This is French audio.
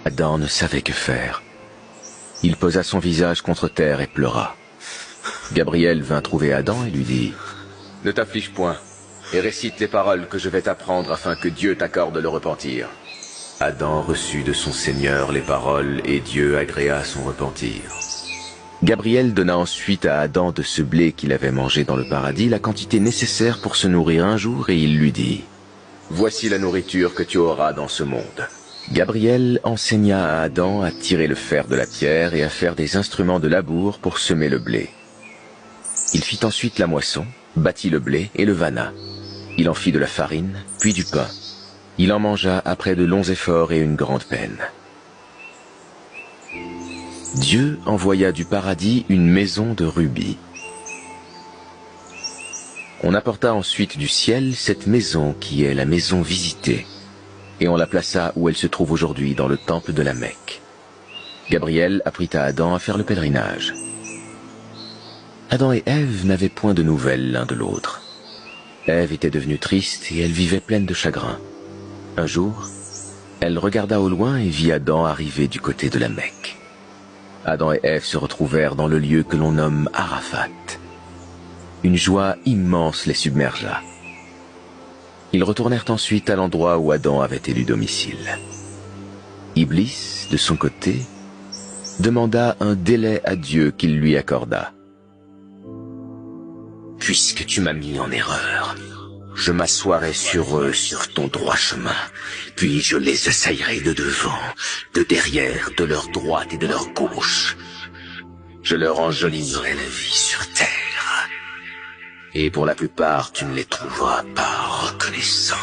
Adam ne savait que faire. Il posa son visage contre terre et pleura. Gabriel vint trouver Adam et lui dit « Ne t'afflige point, et récite les paroles que je vais t'apprendre afin que Dieu t'accorde le repentir. » Adam reçut de son Seigneur les paroles, et Dieu agréa son repentir. Gabriel donna ensuite à Adam de ce blé qu'il avait mangé dans le paradis la quantité nécessaire pour se nourrir un jour, et il lui dit « Voici la nourriture que tu auras dans ce monde. » Gabriel enseigna à Adam à tirer le fer de la pierre et à faire des instruments de labour pour semer le blé. Il fit ensuite la moisson, battit le blé et le vana. Il en fit de la farine, puis du pain. Il en mangea après de longs efforts et une grande peine. Dieu envoya du paradis une maison de rubis. On apporta ensuite du ciel cette maison qui est la maison visitée, et on la plaça où elle se trouve aujourd'hui dans le temple de la Mecque. Gabriel apprit à Adam à faire le pèlerinage. Adam et Ève n'avaient point de nouvelles l'un de l'autre. Ève était devenue triste et elle vivait pleine de chagrin. Un jour, elle regarda au loin et vit Adam arriver du côté de la Mecque. Adam et Ève se retrouvèrent dans le lieu que l'on nomme Arafat. Une joie immense les submergea. Ils retournèrent ensuite à l'endroit où Adam avait élu domicile. Iblis, de son côté, demanda un délai à Dieu qu'il lui accorda. « Puisque tu m'as mis en erreur, je m'assoirai sur eux sur ton droit chemin, puis je les assaillerai de devant, de derrière, de leur droite et de leur gauche. Je leur enjoliverai la vie sur terre, et pour la plupart tu ne les trouveras pas reconnaissants.